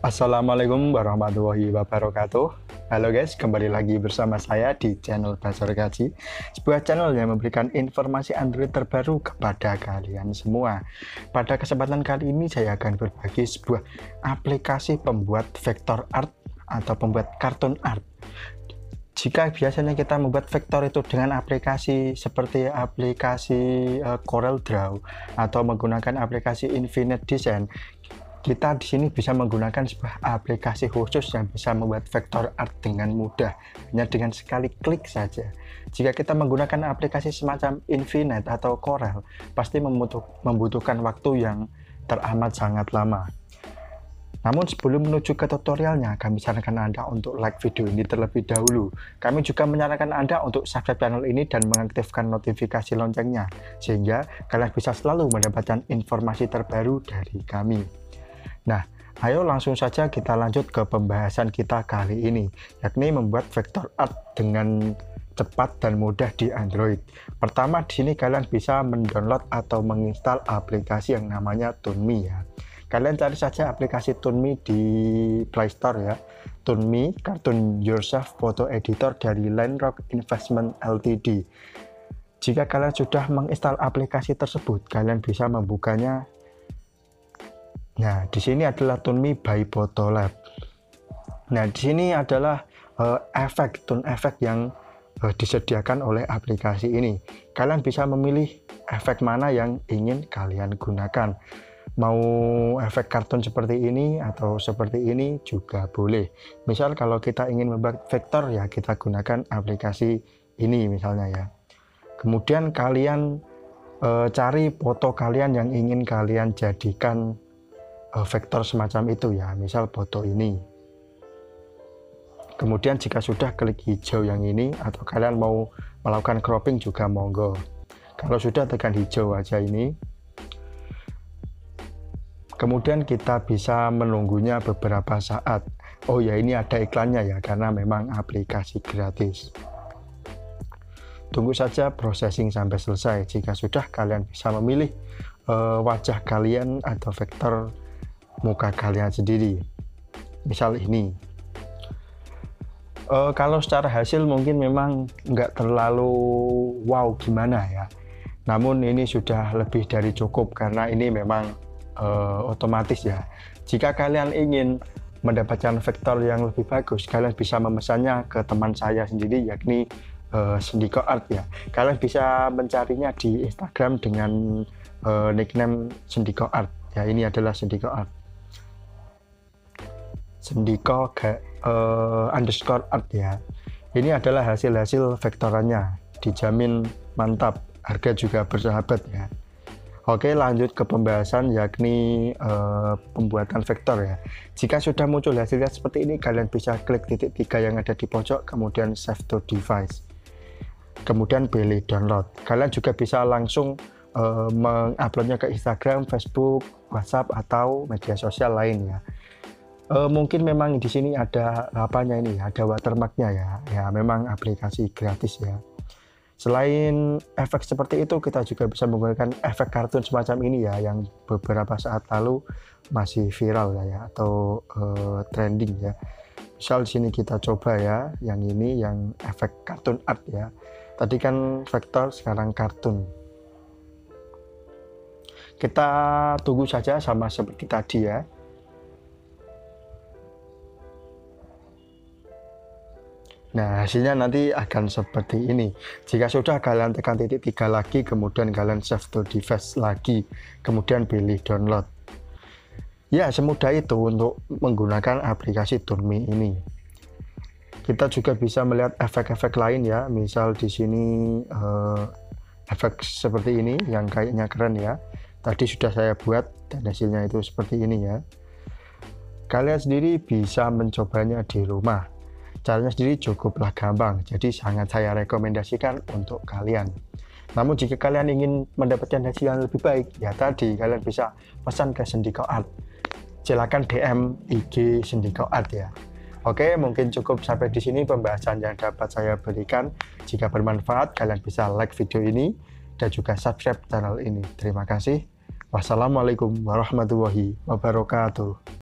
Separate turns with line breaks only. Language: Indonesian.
Assalamualaikum warahmatullahi wabarakatuh. Halo guys, kembali lagi bersama saya di channel Belajar Gaji, sebuah channel yang memberikan informasi Android terbaru kepada kalian semua. Pada kesempatan kali ini saya akan berbagi sebuah aplikasi pembuat vektor art atau pembuat kartun art. Jika biasanya kita membuat vektor itu dengan aplikasi seperti aplikasi Corel Draw atau menggunakan aplikasi Infinite Design, kita di sini bisa menggunakan sebuah aplikasi khusus yang bisa membuat vektor art dengan mudah, hanya dengan sekali klik saja. Jika kita menggunakan aplikasi semacam Infinite atau Corel, pasti membutuhkan waktu yang teramat sangat lama. Namun sebelum menuju ke tutorialnya, kami sarankan Anda untuk like video ini terlebih dahulu. Kami juga menyarankan Anda untuk subscribe channel ini dan mengaktifkan notifikasi loncengnya, sehingga kalian bisa selalu mendapatkan informasi terbaru dari kami. Nah, ayo langsung saja kita lanjut ke pembahasan kita kali ini, yakni membuat vektor art dengan cepat dan mudah di Android. Pertama, di sini kalian bisa mendownload atau menginstal aplikasi yang namanya Toonme ya. Kalian cari saja aplikasi Toonme di Play Store ya. Toonme Cartoon Yourself Photo Editor dari Landrock Investment Ltd. Jika kalian sudah menginstal aplikasi tersebut, kalian bisa membukanya. Nah, di sini adalah Toonme by Photolab. Nah, di sini adalah toon efek yang disediakan oleh aplikasi ini. Kalian bisa memilih efek mana yang ingin kalian gunakan. Mau efek kartun seperti ini atau seperti ini juga boleh. Misal kalau kita ingin membuat vektor ya kita gunakan aplikasi ini misalnya ya. Kemudian kalian cari foto kalian yang ingin kalian jadikan vektor semacam itu ya, misal foto ini. Kemudian jika sudah, klik hijau yang ini, atau kalian mau melakukan cropping juga monggo. Kalau sudah, tekan hijau aja ini. Kemudian kita bisa menunggunya beberapa saat. Oh ya, ini ada iklannya ya, karena memang aplikasi gratis. Tunggu saja processing sampai selesai. Jika sudah, kalian bisa memilih wajah kalian atau vektor muka kalian sendiri. Misal ini. Kalau secara hasil mungkin memang nggak terlalu wow gimana ya. Namun ini sudah lebih dari cukup karena ini memang otomatis ya. Jika kalian ingin mendapatkan vektor yang lebih bagus, kalian bisa memesannya ke teman saya sendiri yakni Sendiko Art ya. Kalian bisa mencarinya di Instagram dengan nickname Sendiko Art ya. Ini adalah Sendiko Art, Sendiko underscore art ya. Ini adalah hasil-hasil vektorannya, dijamin mantap, harga juga bersahabat ya. Oke, lanjut ke pembahasan yakni pembuatan vektor ya. Jika sudah muncul hasilnya seperti ini, kalian bisa klik titik 3 yang ada di pojok, kemudian save to device. Kemudian pilih download. Kalian juga bisa langsung menguploadnya ke Instagram, Facebook, WhatsApp atau media sosial lainnya. Mungkin memang di sini ada apanya ini, ada watermarknya ya. Ya, memang aplikasi gratis ya. Selain efek seperti itu, kita juga bisa menggunakan efek kartun semacam ini ya, yang beberapa saat lalu masih viral ya, atau trending ya. Misal di sini kita coba ya, yang ini yang efek kartun art ya. Tadi kan vektor, sekarang kartun. Kita tunggu saja sama seperti tadi ya. Nah, hasilnya nanti akan seperti ini. Jika sudah, kalian tekan titik 3 lagi, kemudian kalian save to device lagi, kemudian pilih download. Ya, semudah itu untuk menggunakan aplikasi Toonme ini. Kita juga bisa melihat efek-efek lain ya, misal di sini efek seperti ini yang kayaknya keren ya. Tadi sudah saya buat dan hasilnya itu seperti ini ya. Kalian sendiri bisa mencobanya di rumah. Caranya sendiri cukuplah gampang, jadi sangat saya rekomendasikan untuk kalian. Namun jika kalian ingin mendapatkan hasil yang lebih baik, ya tadi kalian bisa pesan ke Sendiko Art. Silakan DM IG Sendiko Art ya. Oke, mungkin cukup sampai di sini pembahasan yang dapat saya berikan. Jika bermanfaat, kalian bisa like video ini dan juga subscribe channel ini. Terima kasih. Wassalamualaikum warahmatullahi wabarakatuh.